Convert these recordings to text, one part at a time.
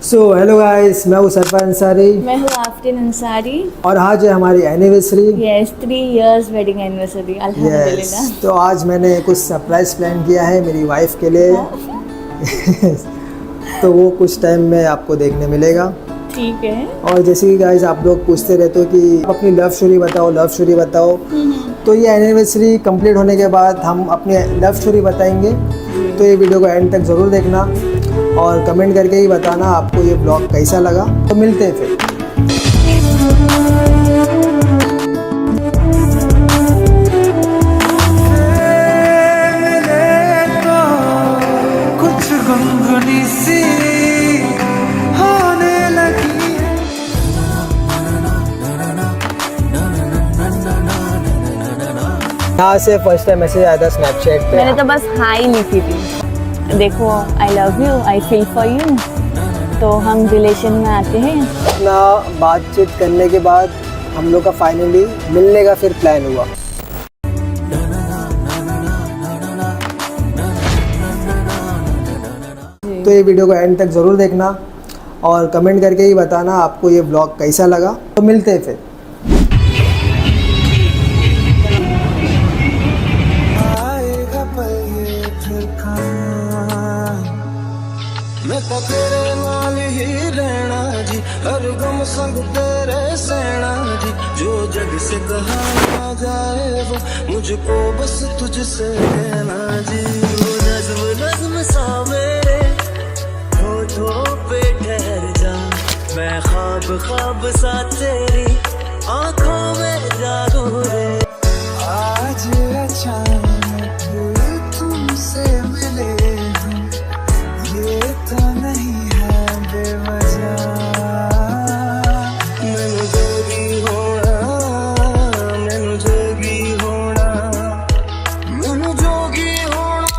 So hello guys, मैं हूँ सरफराज अंसारी मैं हूँ आफरीन अंसारी। और आज है हमारी anniversary. Yes 3 years wedding anniversary अल्हम्दुलिल्लाह। तो आज मैंने कुछ सरप्राइज प्लान किया है मेरी वाइफ के लिए। तो वो कुछ टाइम में आपको देखने मिलेगा। ठीक है। और जैसे कि गाइस आप लोग पूछते रहते हो कि अपनी लव स्टोरी बताओ, लव स्टोरी बताओ। तो ये एनिवर्सरी कंप्लीट होने के बाद हम अपनी लव स्टोरी बताएंगे। तो ये वीडियो को एंड तक ज़रूर देखना और कमेंट करके ही बताना आपको ये ब्लॉग कैसा लगा। तो मिलते हैं फिर। यहाँ से फर्स्ट टाइम मैसेज आया था स्नैपचैट पे। मैंने तो बस हाई लिखी थी, देखो I love you, I feel for you. तो हम रिलेशन में आते हैं। अपना बातचीत करने के बाद हम लोग का फाइनली मिलने का फिर प्लान हुआ। तो ये वीडियो को एंड तक ज़रूर देखना और कमेंट करके ही बताना आपको ये ब्लॉग कैसा लगा। तो मिलते हैं फिर। मैं तो तेरे नाल ही रहना जी, हर गम संग तेरे सहना जी। जो जग से कहा ना जाए वो मुझको बस तुझसे कहना जी। वो नज़्म नज़्म सा मेरे होठों पे ठहर जा, मैं ख्वाब ख्वाब सा तेरी आंखों में जागू रे। आज अचानक तुमसे मिले ये तो नहीं है बेवजह। मैनू जोगी होना, मैनू जोगी होना, मैनू जोगी होना।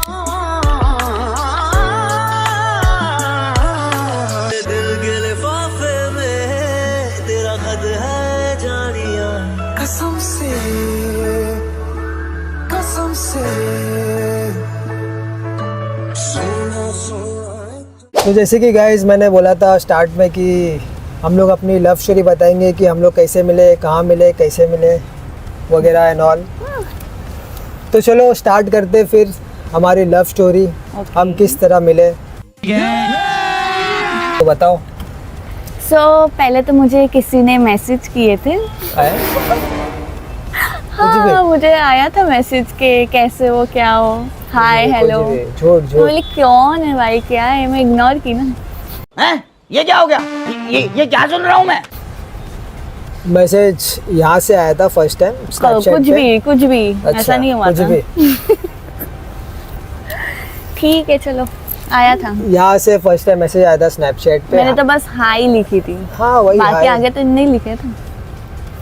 दिल के लिफाफे में तेरा खत है जानिया। कसम से, कसम से सोना सोना। तो जैसे कि गाइस मैंने बोला था स्टार्ट में कि हम लोग अपनी लव स्टोरी बताएंगे कि हम लोग कैसे मिले, कहाँ मिले, कैसे मिले वगैरह एंड ऑल। तो चलो स्टार्ट करते फिर हमारी लव स्टोरी। हम किस तरह मिले तो बताओ। पहले तो मुझे किसी ने मैसेज किए थे। हाँ, मुझे आया था मैसेज के कैसे हो, क्या हो, हाय हेलो। झूठ झूठ। बोली कौन है भाई, क्या है, मैं इग्नोर की ना। हैं? ये क्या हो गया? ये क्या सुन रहा हूँ मैं? मैसेज यहाँ से आया था फर्स्ट टाइम स्नैपचैट पे। कुछ भी अच्छा, ऐसा नहीं हुआ कुछ था। भी। ठीक है चलो, आया था। यहाँ से फर्स्ट टाइम मैसेज आया था स्नैपचैट पे। मैंने तो बस हाई लिखी थी। हाँ वही बाकी हाय। आगे तो नहीं लिखे थे।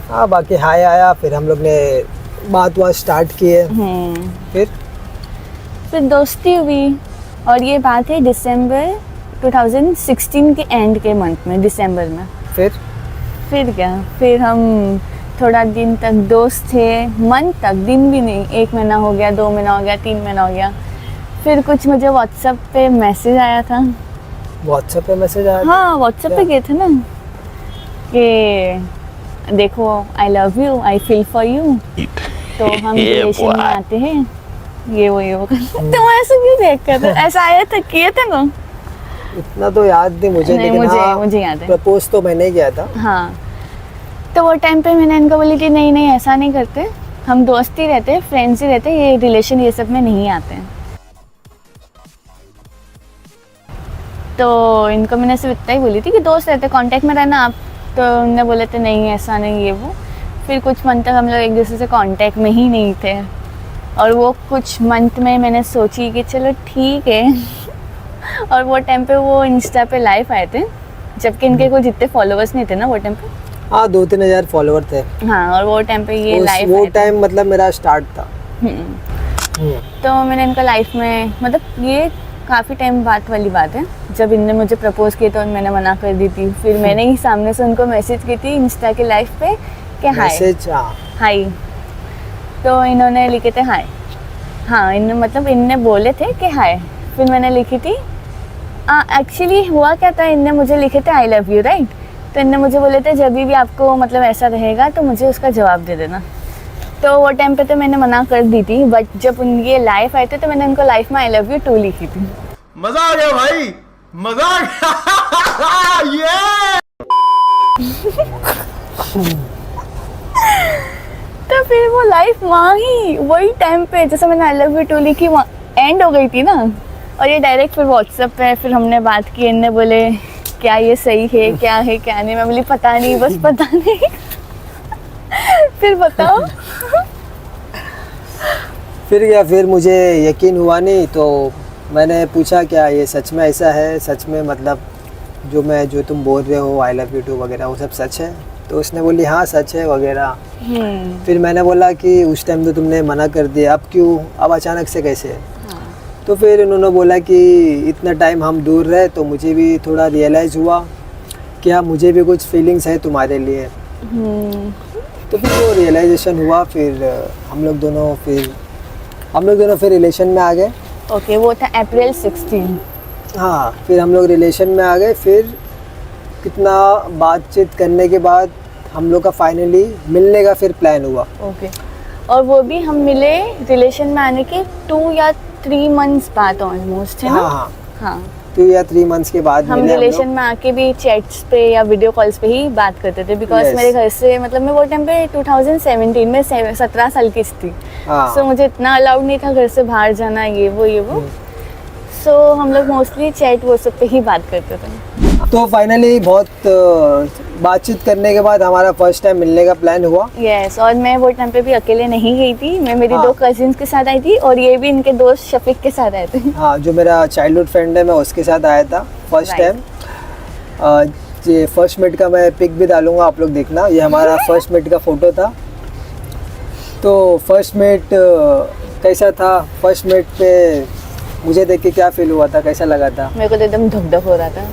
हाँ बाकी हाय आया, फिर हम लोग ने बात स्टार्ट किए। फिर दोस्ती हुई। और ये बात है दिसंबर 2016 के एंड के मंथ में, दिसंबर में। फिर क्या, फिर हम थोड़ा दिन तक दोस्त थे, मंथ तक, दिन भी नहीं, 1 महीना हो गया, 2 महीना हो गया, 3 महीना हो गया। फिर कुछ मुझे व्हाट्सएप पे मैसेज आया था। व्हाट्सएप पे मैसेज आया था? हाँ व्हाट्सएप पे गए थे ना कि देखो I love you, I feel for you. तो हम रिलेशन में आते हैं, ये वो तुम ऐसे क्यों देख कर ऐसा आया था, किए थे ना? इतना तो याद नहीं मुझे, नहीं, लेकिन मुझे याद है। प्रपोज तो मैंने ही किया था। हाँ, तो वो टाइम पे मैंने इनको बोली कि नहीं ऐसा नहीं करते, हम दोस्त ही रहते, फ्रेंड्स ही रहते, ये रिलेशन ये सब में नहीं आते हैं। तो इनको मैंने सिर्फ इतना ही बोली थी कि दोस्त रहते, कांटेक्ट में रहना आप। तो उन्होंने बोले थे नहीं ऐसा नहीं, ये वो। फिर कुछ मंथ तक हम लोग एक दूसरे से कांटेक्ट में ही नहीं थे। और वो कुछ मंथ में मैंने सोची कि चलो ठीक है। और वो टाइम पे वो इंस्टा पे लाइव आए थे, जबकि इनके कोई जितने फॉलोअर्स नहीं थे ना वो टाइम पे। हाँ 2-3 हज़ार फॉलोअर थे। हाँ, और वो टाइम पे ये लाइव वो टाइम मतलब मेरा स्टार्ट था। तो मैंने इनका लाइफ में, मतलब ये काफ़ी टाइम बात वाली बात है, जब इनने मुझे प्रपोज किया तो मैंने मना कर दी थी। फिर मैंने ही सामने से उनको मैसेज की थी इंस्टा के लाइव पे कि हाय। तो इन्होंने लिखे थे हाय। हाँ, इन्होंने मतलब इनने बोले थे कि हाय। फिर मैंने लिखी थी एक्चुअली हुआ क्या था, इनने मुझे लिखे थे आई लव यू राइट, तो इनने मुझे बोले थे जब भी आपको मतलब ऐसा रहेगा तो मुझे उसका जवाब दे देना। तो वो टाइम पे तो मैंने मना कर दी थी, बट जब उनके लाइफ आए थे तो मैंने उनको लाइफ में आई लव यू 2 लिखी थी। मजा आ गया भाई, मजा आ गया। ये तो फिर वो लाइफ वहाँ ही वही टाइम पे जैसे मैंने आई लव यू 2 लिखी वहाँ एंड हो गई थी ना, और ये डायरेक्ट फिर व्हाट्सएप पे फिर हमने बात की। इनने बोले क्या ये सही है क्या नहीं, मैं बोली पता नहीं, बस पता नहीं। फिर बताओ। फिर क्या, फिर मुझे यकीन हुआ नहीं, तो मैंने पूछा क्या ये सच में ऐसा है, सच में मतलब जो तुम बोल रहे हो आई लव यू टू वगैरह वो सब सच है? तो उसने बोली हाँ सच है वगैरह। फिर मैंने बोला कि उस टाइम तो तुमने मना कर दिया, अब क्यों, अब अचानक से कैसे? तो फिर उन्होंने बोला कि इतना टाइम हम दूर रहे तो मुझे भी थोड़ा रियलाइज़ हुआ कि हाँ मुझे भी कुछ फीलिंग्स है तुम्हारे लिए। तो फिर वो रियलाइजेशन हुआ, फिर हम लोग दोनों फिर रिलेशन में आ गए। ओके, वो था अप्रैल 16। हाँ, फिर हम लोग रिलेशन में आ गए। फिर कितना बातचीत करने के बाद हम लोग का फाइनली मिलने का फिर प्लान हुआ। ओके, और वो भी हम मिले रिलेशन में आने के 2 या 3 मंथ्स बाद ऑलमोस्ट, है ना? हाँ 2 या 3 मंथ्स के बाद हम मिले रिलेशन में आके भी चैट्स पे या वीडियो कॉल्स पे ही बात करते थे, बिकॉज Yes. मेरे घर से मतलब मैं वो टाइम पे 2017 में 17 साल की थी। हाँ। सो मुझे इतना अलाउड नहीं था घर से बाहर जाना, ये वो। सो हम लोग मोस्टली चैट वो सब पे ही बात करते थे। तो फाइनली बहुत बातचीत करने के बाद हमारा फर्स्ट टाइम मिलने का प्लान हुआ। यस, और मैं वो टाइम पे भी अकेले नहीं गई थी, मैं मेरी हाँ। 2 कजिन्स के साथ आई थी, और ये भी इनके दोस्त शफीक के साथ आए थे। हाँ, जो मेरा चाइल्डहुड फ्रेंड है मैं उसके साथ आया था फर्स्ट Right. टाइम। ये फर्स्ट मीट का मैं पिक भी डालूंगा, आप लोग देखना। ये हमारा फर्स्ट मीट का फ़ोटो था। तो फर्स्ट मीट कैसा था, फर्स्ट मीट पे मुझे देख के क्या फील हुआ था, कैसा लगा था? मेरे को तो एकदम धक धक हो रहा था,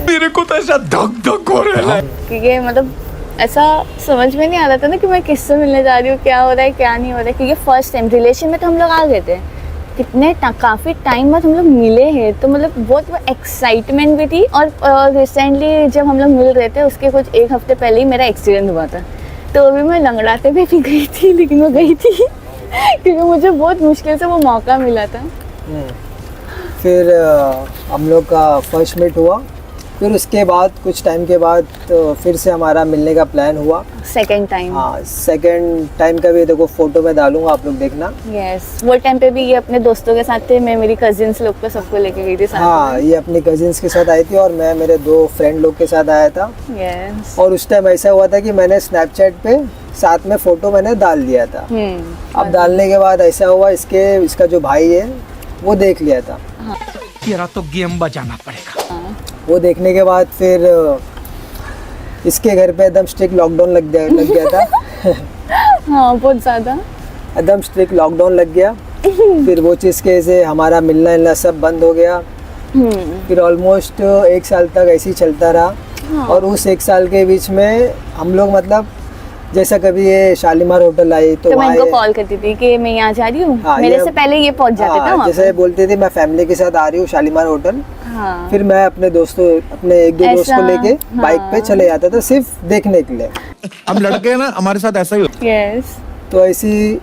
मेरे को तो ऐसा धक धक हो रहा है। क्योंकि मतलब ऐसा समझ में नहीं आ रहा था ना कि मैं किससे मिलने जा रही हूँ, क्या हो रहा है क्या नहीं हो रहा है। क्योंकि फर्स्ट टाइम रिलेशन में तो हम लोग आ गए थे, काफ़ी टाइम बाद हम लोग मिले हैं, तो मतलब बहुत एक्साइटमेंट भी थी। और रिसेंटली जब हम लोग मिल रहे थे उसके कुछ 1 हफ्ते पहले ही मेरा एक्सीडेंट हुआ था, तो अभी मैं लंगड़ाते भी नहीं गई थी, लेकिन मैं गई थी क्योंकि मुझे बहुत मुश्किल से वो मौका मिला था। फिर हम लोग का फर्स्ट मीट हुआ। फिर उसके बाद कुछ टाइम के बाद फिर से हमारा मिलने का प्लान हुआ सेकेंड टाइम। हाँ, सेकंड टाइम का भी देखो फोटो में डालूंगा, आप लोग देखना। यस, वो टाइम पे भी ये अपने दोस्तों के साथ थे, मैं मेरी कजिन्स लोग को सबको लेके गई थी साथ हाँ, ये अपनी कजिन्स के साथ आई थी और मैं मेरे 2 फ्रेंड लोग के साथ आया था। यस। और उस टाइम ऐसा हुआ था कि मैंने स्नैपचैट पे साथ में फ़ोटो मैंने डाल दिया था। अब डालने के बाद ऐसा हुआ, इसका जो भाई है वो देख लिया था। तेरा तो गेम बजाना पड़ेगा। वो देखने के बाद फिर इसके घर पे एकदम स्ट्रिक्ट लॉकडाउन लग गया था। हाँ, बहुत ज़्यादा एकदम स्ट्रिक्ट लॉकडाउन लग गया। फिर वो चीज़ के से हमारा मिलना सब बंद हो गया। फिर ऑलमोस्ट 1 साल तक ऐसे ही चलता रहा। और उस 1 साल के बीच में हम लोग मतलब जैसा कभी ये शालीमार होटल आई तो मैं वहाँ इनको कॉल करती थी कि मैं यहाँ जा रही हूँ। हाँ, मेरे ये- से पहले ये पहुँच जाते थे वहाँ जैसे बोलते थे मैं फैमिली के साथ आ रही हूँ शालीमार होटल। हाँ। फिर मैं अपने 1-2 दोस्त को लेके बाइक पे चले जाता था सिर्फ देखने के लिए। हम लड़के ना, हमारे साथ ऐसा ही होता यस, तो ऐसी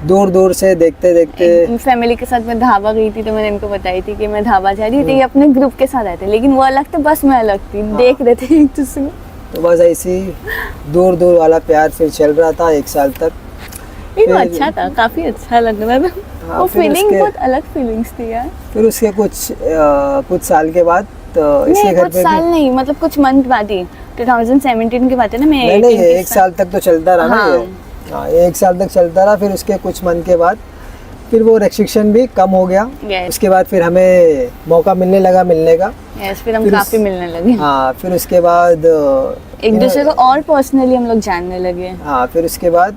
दूर से देखते देखते फैमिली के साथ मैं ढाबा गई थी, तो मैंने इनको बताई थी कि मैं ढाबा जा रही थी। ये अपने ग्रुप के साथ आए थे, लेकिन वो अलग थे, बस मैं अलग थी। देख रहे थे एक दूसरे को। तो बस ऐसी दूर वाला प्यार फिर चल रहा था 1 साल तक। ये तो फिर- अच्छा था, काफी अच्छा लग रहा था। हाँ, वो फिर फीलिंग उसके- बहुत अलग फीलिंग्स थी यार। फिर उसके कुछ साल के बाद नहीं, इसके घर कुछ पे साल भी नहीं, मतलब कुछ मंथ बाद ही। 2017 की बात है ना, मैं नहीं 18 की 1 साल तक तो चलता रहा ना ये। हाँ, 1 साल तक चलता रहा। फिर उसके कुछ मंथ के बाद फिर वो रेस्ट्रिक्शन भी कम हो गया। Yes. उसके बाद फिर हमें मौका मिलने लगा मिलने का। यस, फिर हम फिर उस- काफी मिलने लगे। हाँ, फिर उसके बाद एक दूसरे को और पर्सनली हम लोग जानने लगे। हाँ, फिर उसके बाद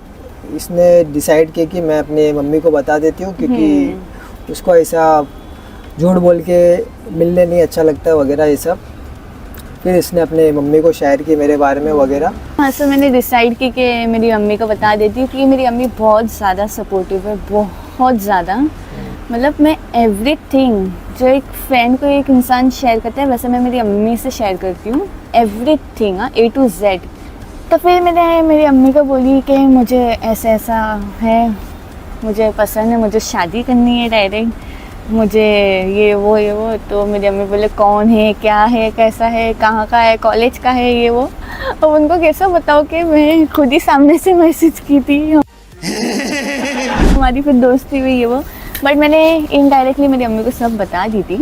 इसने डिसाइड किया कि मैं अपने मम्मी को बता देती हूँ, क्योंकि उसको ऐसा झूठ बोल के मिलने नहीं अच्छा लगता वगैरह ये सब। फिर इसने अपने मम्मी को शेयर की मेरे बारे में वगैरह। हाँ, सो मैंने डिसाइड की कि मेरी अम्मी को बता देती हूँ, क्योंकि मेरी अम्मी बहुत ज़्यादा सपोर्टिव है, बहुत ज़्यादा। मतलब मैं एवरीथिंग जो एक फ्रेंड को एक इंसान शेयर करता है वैसे मैं मेरी अम्मी से शेयर करती हूँ एवरीथिंग, A to Z। तो फिर मैंने मेरी अम्मी को बोली कि मुझे ऐसा ऐसा है, मुझे पसंद है, मुझे शादी करनी है डायरेक्ट, मुझे ये वो। तो मेरी अम्मी बोले कौन है, क्या है, कैसा है, कहाँ का है, कॉलेज का है, ये वो। अब उनको कैसा बताओ कि मैं खुद ही सामने से मैसेज की थी, हमारी फिर दोस्ती हुई ये वो। बट मैंने इनडायरेक्टली मेरी अम्मी को सब बता दी थी।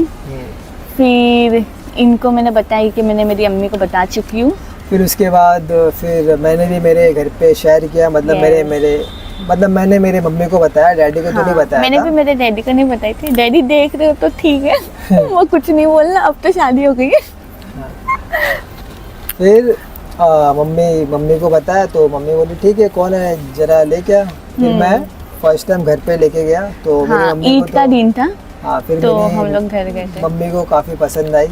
फिर इनको मैंने बताई कि मैंने मेरी अम्मी को बता चुकी हूँ। फिर उसके बाद फिर मैंने भी मेरे घर पे शेयर किया, मतलब मैंने मेरे मम्मी को बताया, डैडी को तो नहीं बताया मैंने था। भी मेरे डैडी को नहीं बताई थी। डैडी देख रहे हो तो ठीक है वो कुछ नहीं बोलना, अब तो शादी हो गई है। फिर मम्मी को बताया तो मम्मी बोली ठीक है, कौन है जरा लेके आ। फिर मैं फर्स्ट टाइम घर पे लेके गया तो मेरी हाँ, मम्मी को ईद का दिन था। हाँ, फिर तो मेरी हम लोग घर गए थे। मम्मी को काफ़ी पसंद आई।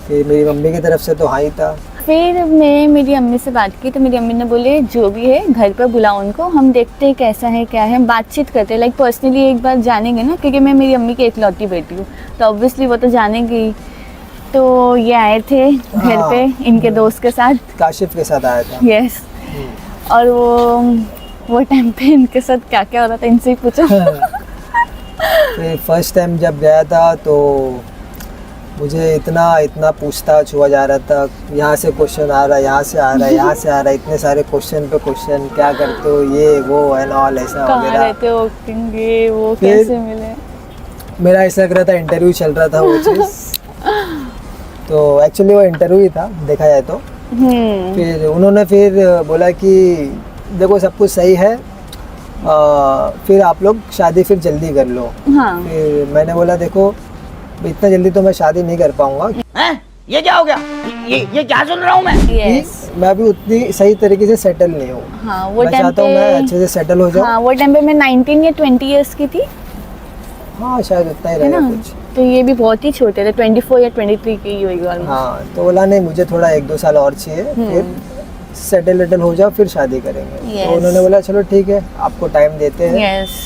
फिर मेरी मम्मी की तरफ से तो हाँ ही था। फिर मैं मेरी अम्मी से बात की तो मेरी अम्मी ने बोले जो भी है घर पर बुलाओ उनको, हम देखते हैं कैसा है क्या है, बातचीत करते हैं। लाइक पर्सनली एक बार जानेंगे ना, क्योंकि मैं मेरी अम्मी की इकलौती बेटी हूँ तो ऑब्वियसली वो तो जानेंगी। तो ये आए थे घर पे इनके दोस्त के साथ, काशिफ के साथ आया था। यस। और वो टाइम पे इनके साथ क्या क्या हो रहा था इनसे ही पूछो। फिर फर्स्ट टाइम जब गया था तो मुझे इतना पूछताछ हुआ जा रहा था, यहाँ से क्वेश्चन आ रहा है, यहाँ से आ रहा है, यहाँ से आ रहा है, इतने सारे क्वेश्चन पे क्वेश्चन, क्या करते हो, ये वो एंड ऑल ऐसा कहाँ वगैरह। रहते हो, ये वो, फिर कैसे मिले। मेरा ऐसा लग रहा था इंटरव्यू चल रहा था वो चीज़। तो एक्चुअली वो इंटरव्यू ही था देखा जाए तो। फिर उन्होंने फिर बोला कि देखो सब कुछ सही है, फिर आप लोग शादी फिर जल्दी कर लो। हाँ। फिर मैंने बोला देखो इतना जल्दी तो मैं शादी नहीं कर पाऊंगा। हैं? ये क्या हो गया? ये क्या सुन रहा हूँ मैं? यस। मैं अभी उतनी सही तरीके से सेटल नहीं हूँ। हाँ, वो मैं टाइम चाहता हूँ मैं अच्छे से सेटल हो जाऊँ। हाँ, वो टाइम पे मैं 19 या 20 इयर्स की थी, हाँ शायद उतना ही है रहेगा ना। कुछ। तो ये भी बहुत ही छोटे थे, 24 या 23 की ही होगी ऑलमोस्ट। हाँ, तो बोला नहीं मुझे थोड़ा 1-2 साल और चाहिए, फिर सेटल हो जाओ फिर शादी करेंगे। Yes. तो उन्होंने बोला चलो ठीक है आपको टाइम देते हैं। यस।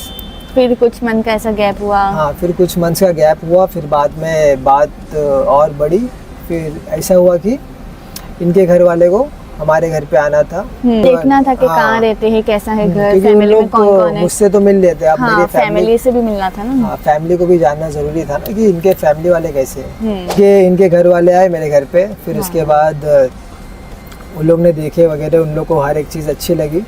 फिर कुछ मंथ का ऐसा गैप हुआ। हाँ, फिर कुछ मंथ्स का गैप हुआ, फिर बाद में बात और बढ़ी। फिर ऐसा हुआ कि इनके घर वाले को हमारे घर पे आना था, देखना था कि हाँ। कहाँ रहते हैं, कैसा है घर, क्योंकि उन फैमिली में लोग कौन कौन है। मुझसे तो मिल लेते, अब हाँ, मेरी फैमिली से भी मिलना था ना। हाँ, फैमिली को भी जानना जरूरी था ना कि इनके फैमिली वाले कैसे हैं। कि इनके घर वाले आए मेरे घर पे, फिर उसके बाद उन लोग ने देखे वगैरह, उन लोग को हर एक चीज़ अच्छी लगी।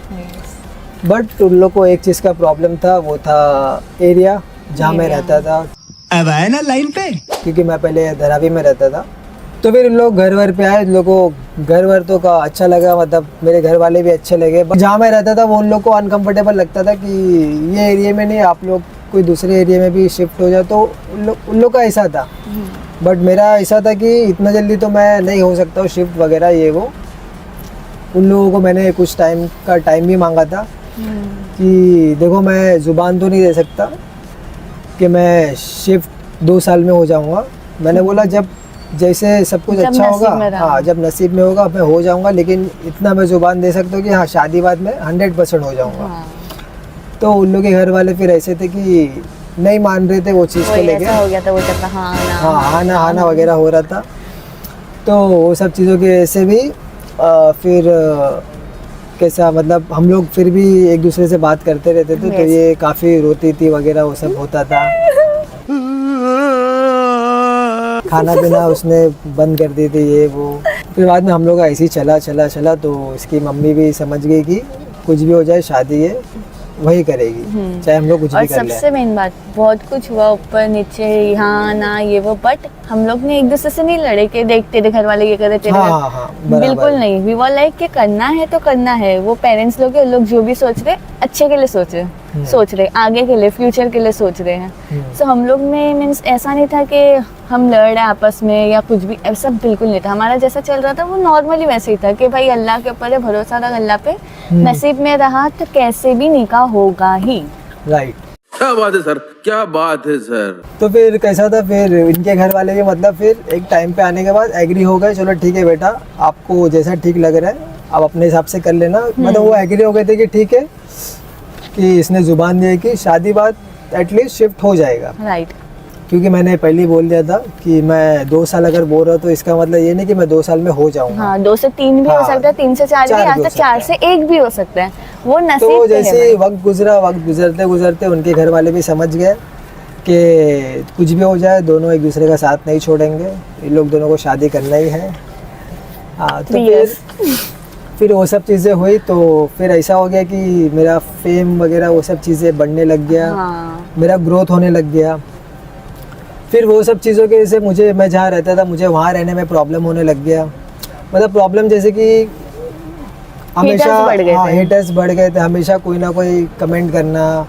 बट उन लोग को एक चीज़ का प्रॉब्लम था, वो था एरिया जहाँ मैं रहता था। अब आए ना लाइन पे। क्योंकि मैं पहले धारावी में रहता था। तो फिर उन लोग घर वर पे आए, उन लोग को घर वर तो का अच्छा लगा, मतलब मेरे घर वाले भी अच्छे लगे। बट जहाँ मैं रहता था वो उन लोग को अनकंफर्टेबल लगता था कि ये एरिया में नहीं, आप लोग कोई दूसरे एरिया में भी शिफ्ट हो जाओ। तो उन लोग का ऐसा था। बट मेरा ऐसा था कि इतना जल्दी तो मैं नहीं हो सकता हूँ शिफ्ट वगैरह ये वो। उन लोगों को मैंने कुछ टाइम का टाइम भी मांगा था कि देखो मैं ज़ुबान तो नहीं दे सकता कि मैं शिफ्ट 2 साल में हो जाऊंगा। मैंने बोला जब जैसे सब कुछ जब अच्छा नसीब होगा, में रहा। हाँ जब नसीब में होगा मैं हो जाऊंगा, लेकिन इतना मैं ज़ुबान दे सकता हूँ कि हाँ शादी बाद में 100% हो जाऊंगा। हाँ। तो उन लोग के घर वाले फिर ऐसे थे कि नहीं मान रहे थे वो चीज़ को वही लेके। ऐसा हो गया था वो जब हाँ आना वगैरह हो रहा था। तो वो सब चीज़ों के ऐसे भी फिर कैसा, मतलब हम लोग फिर भी एक दूसरे से बात करते रहते थे। तो ये काफ़ी रोती थी वगैरह, वो सब होता था। खाना पीना उसने बंद कर दी थी ये वो। फिर बाद में हम लोग का ऐसे ही चला तो इसकी मम्मी भी समझ गई कि कुछ भी हो जाए शादी है वही करेगी, चाहे हम लोग कुछ और भी कर लें। सबसे मेन बात, बहुत कुछ हुआ ऊपर नीचे यहाँ ना ये वो, बट हम लोग ने एक दूसरे से नहीं लड़े कि देख तेरे घर वाले ये करे तेरे हाँ, बराबर। बिल्कुल नहीं। वी वर लाइक कि करना है तो करना है। वो पेरेंट्स लोग हैं, लोग जो भी सोच रहे अच्छे के लिए सोच रहे आगे के लिए, फ्यूचर के लिए सोच रहे हैं। सो हम लोग में मीन्स ऐसा नहीं था कि हम लड़ रहे आपस में या कुछ भी, ऐसा बिल्कुल नहीं था। हमारा जैसा चल रहा था वो नॉर्मली वैसे ही था कि भाई अल्लाह के ऊपर है, भरोसा रख अल्लाह पे, नसीब में रहा तो कैसे भी निकाह होगा ही। राइट। क्या बात है सर, क्या बात है सर। तो फिर कैसा था, फिर इनके घर वाले भी मतलब फिर एक टाइम पे आने के बाद एग्री हो गए, चलो ठीक है बेटा आपको जैसा ठीक लग रहा है आप अपने हिसाब से कर लेना। मतलब वो एग्री हो गए थे कि ठीक है कि इसने जुबान दी है कि शादी बाद एटलीस्ट शिफ्ट हो जाएगा। राइट। क्योंकि मैंने पहले ही बोल दिया था कि मैं 2 साल अगर बोल रहा हूँ तो इसका मतलब ये नहीं कि मैं 2 साल में हो जाऊंगा। हाँ 2 से 3 भी हो हाँ, सकता है, 3 से 4 भी, 4 यहाँ भी हो तक 4 से सकता 1 भी हो सकता है, वो नसीब तो पे है जैसे भाई। वक्त गुजरा, वक्त गुजरते गुजरते उनके घर वाले भी समझ गए कि कुछ भी हो जाए दोनों एक दूसरे का साथ नहीं छोड़ेंगे, इन लोग दोनों को शादी करना ही है। हाँ तो 3 फिर वो सब चीज़ें हुई तो फिर ऐसा हो गया कि मेरा फेम वगैरह वो सब चीज़ें बढ़ने लग गया, हाँ मेरा ग्रोथ होने लग गया। फिर वो सब चीज़ों की वजह से मैं जहाँ रहता था मुझे वहाँ रहने में प्रॉब्लम होने लग गया। मतलब प्रॉब्लम जैसे कि हमेशा बढ़ गए थे। हेटर्स बढ़ गए थे, हमेशा कोई ना कोई कमेंट करना,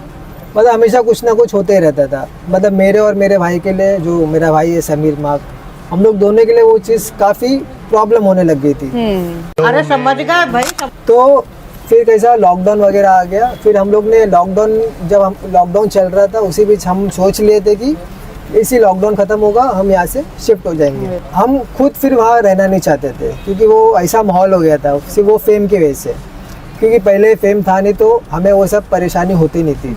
मतलब हमेशा कुछ ना कुछ होते ही रहता था। मतलब मेरे और मेरे भाई के लिए, जो मेरा भाई है समीर मार्क, हम लोग दोनों के लिए वो चीज़ काफ़ी प्रॉब्लम होने लग गई थी। अरे समझ गए भाई तो फिर कैसा लॉकडाउन वगैरह आ गया। फिर हम लोग ने जब हम लॉकडाउन चल रहा था उसी बीच हम सोच लिए थे कि इसी लॉकडाउन ख़त्म होगा हम यहाँ से शिफ्ट हो जाएंगे। हम खुद फिर वहाँ रहना नहीं चाहते थे क्योंकि वो ऐसा माहौल हो गया था सिर्फ वो फेम की वजह से, क्योंकि पहले फेम था नहीं तो हमें वो सब परेशानी होती नहीं थी।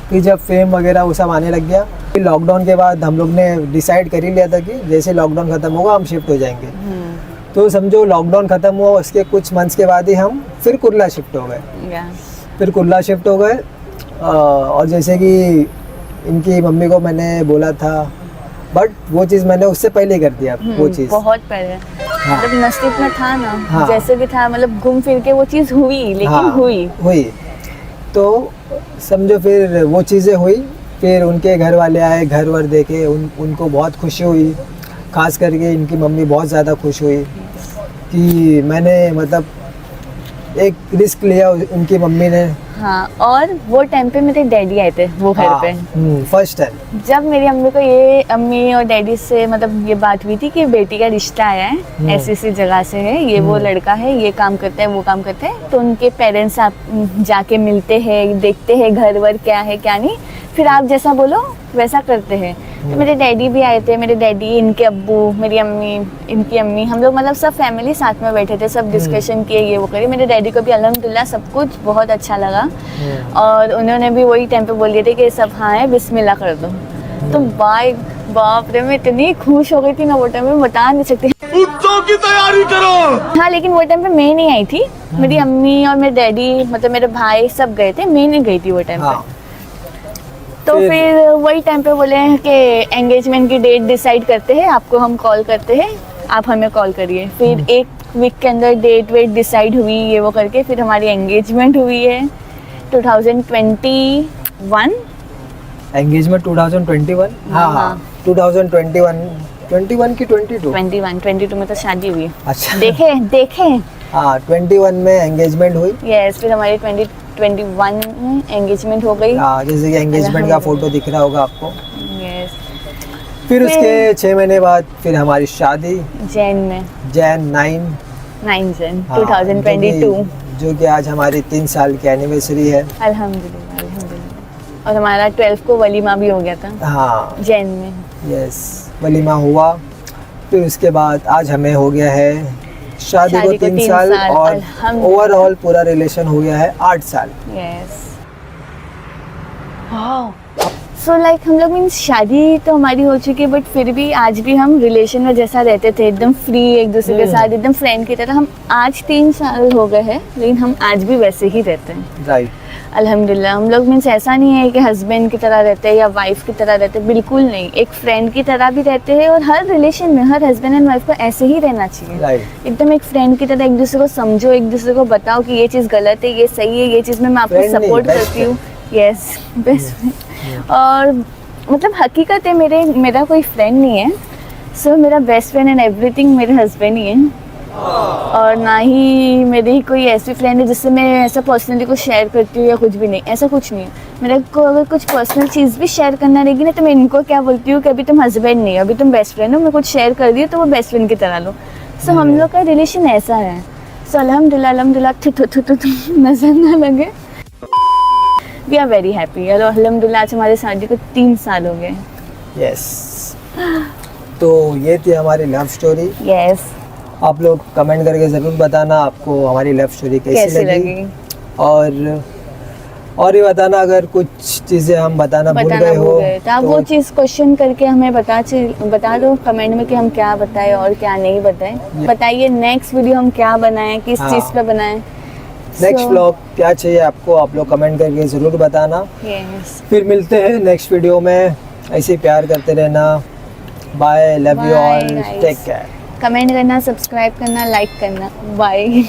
फिर जब फेम वगैरह वो सब आने लग गया, फिर लॉकडाउन के बाद हम लोग ने डिसाइड कर ही लिया था कि जैसे लॉकडाउन ख़त्म होगा हम शिफ्ट हो जाएंगे। तो समझो लॉकडाउन ख़त्म हुआ उसके कुछ मंथ्स के बाद ही हम फिर कुर्ला शिफ्ट हो गए। फिर कुर्ला शिफ्ट हो गए और जैसे कि इनकी मम्मी को मैंने बोला था, बट वो चीज़ मैंने उससे पहले कर दिया। वो चीज़ बहुत पहले, हाँ। मतलब नसीब में था ना। हाँ। जैसे भी था, मतलब घूम फिर के वो चीज़ हुई, लेकिन हाँ, हुई तो समझो फिर वो चीज़ें हुई। फिर उनके घर वाले आए, घर वर देखे, उनको बहुत खुशी हुई, खास करके इनकी मम्मी बहुत ज़्यादा खुश हुई कि मैंने मतलब एक रिस्क लिया उनकी मम्मी ने। हाँ, और वो टाइम पे मेरे डैडी आए थे वो घर पे। फर्स्ट टाइम जब मेरी अम्मी को ये, अम्मी और डैडी से मतलब ये बात हुई थी कि बेटी का रिश्ता आया है, ऐसी ऐसी जगह से है, ये वो लड़का है, ये काम करता है, वो काम करता है, तो उनके पेरेंट्स आप जाके मिलते हैं, देखते हैं घर वर क्या है क्या नहीं, फिर आप जैसा बोलो वैसा करते हैं। तो मेरे डैडी भी आए थे, मेरे डैडी, इनके अब्बू, मेरी अम्मी, इनकी अम्मी, हम लोग मतलब सब फैमिली साथ में बैठे थे, सब डिस्कशन किए, ये वो करे। मेरे डैडी को भी अल्हम्दुलिल्लाह सब कुछ बहुत अच्छा लगा और उन्होंने भी वही टाइम पे बोल दिए थे कि सब हाँ है, बिस्मिल्लाह कर दो। तो बाप रे, मैं इतनी खुश हो गई थी ना वो टाइम में, बता नहीं सकती। उत्सव की तैयारी करो। हाँ, लेकिन वो टाइम पे मैं नहीं आई थी, मेरी अम्मी और मेरे डैडी, मतलब मेरे भाई सब गए थे, मैं नहीं गई थी वो टाइम पे। तो फिर वही टाइम पे बोले कि एंगेजमेंट की डेट डिसाइड करते हैं, आपको हम कॉल करते हैं, आप हमें कॉल करिए। फिर 1 वीक के अंदर डेट वेट डिसाइड हुई, ये वो करके फिर हमारी एंगेजमेंट हुई है 2021। एंगेजमेंट 2021। हाँ 2021 की 22 में तो शादी हुई। अच्छा देखे हाँ 21 में एंगेजमेंट हुई। यस, फिर हमारी 2021 में एंगेजमेंट हो गई। हाँ, जैसे कि एंगेजमेंट का फोटो दिख रहा होगा आपको। यस, फिर उसके 6 महीने बाद फिर हमारी शादी जैन में, जैन 9 जैन हाँ, 2022। जो कि आज हमारी 3 साल की एनिवर्सरी है। अल्हम्दुलिल्लाह, अल्हम्दुलिल्लाह। और हमारा 12 को वलीमा भी हो गया था हाँ जैन में। यस, वलीमा हुआ। फिर उसके बाद आज हमें हो गया है शादी को 3 साल और अल्हम्दुलिल्लाह। ओवरऑल पूरा रिलेशन हो गया है 8 साल। यस, सो लाइक हम लोग मीन्स शादी तो हमारी हो चुकी है, बट फिर भी आज भी हम रिलेशन में जैसा रहते थे, एकदम फ्री, एक दूसरे के साथ एकदम फ्रेंड की तरह। हम आज 3 साल हो गए हैं, लेकिन हम आज भी वैसे ही रहते हैं। राइट, अल्हम्दुलिल्लाह। हम लोग मीन्स ऐसा नहीं है कि हस्बैंड की तरह रहते हैं या वाइफ की तरह रहते हैं, बिल्कुल नहीं, एक फ्रेंड की तरह भी रहते हैं। और हर रिलेशन में हर हस्बैंड एंड वाइफ को ऐसे ही रहना चाहिए। राइट, एकदम एक फ्रेंड की तरह एक दूसरे को समझो, एक दूसरे को बताओ कि ये चीज़ गलत है, ये सही है, ये चीज़ में मैं आपको Friend नहीं, सपोर्ट best करती हूँ। Yes, best. और मतलब हकीकत है, मेरा कोई फ्रेंड नहीं है, सो मेरा बेस्ट फ्रेंड एंड एवरीथिंग मेरे हस्बैंड ही हैं। और ना ही मेरी कोई ऐसी फ्रेंड है जिससे मैं ऐसा पर्सनली कुछ शेयर करती हूँ या कुछ भी नहीं, ऐसा कुछ नहीं है। मेरे को अगर कुछ पर्सनल चीज़ भी शेयर करना रहेगी ना, तो मैं इनको क्या बोलती हूँ कि अभी तुम हस्बैंड नहीं हो, अभी तुम बेस्ट फ्रेंड हो, मैं कुछ शेयर कर दी तो वो बेस्ट फ्रेंड की तरह लो। सो हम लोग का रिलेशन ऐसा है। सो अल्हम्दुलिल्लाह, अल्हम्दुलिल्लाह नजर ना लगे, वी आर वेरी हैप्पी। अल्हम्दुलिल्लाह आज हमारी शादी को 3 साल हो गए। यस, तो ये थी हमारी लव स्टोरी। यस, आप लोग कमेंट करके ज़रूर बताना आपको हमारी लव स्टोरी कैसी लगी। और और ये बताना अगर कुछ चीज़ें हम बताना भूल बताना गए हो भूल गए तो आप वो चीज़ क्वेश्चन करके हमें बता दो कमेंट में कि हम क्या बताएं और क्या नहीं बताएं। बताइए नेक्स्ट वीडियो हम क्या बनाएं, किस हाँ। चीज़ पे बनाएं। नेक्स्ट व्लॉग क्या चाहिए आपको, आप लोग कमेंट करके ज़रूर बताना। यस, फिर मिलते हैं नेक्स्ट वीडियो में, ऐसे ही प्यार करते रहना। Bye, love you Bye, all, guys. Take care. Comment करना, सब्सक्राइब करना, लाइक करना। बाय।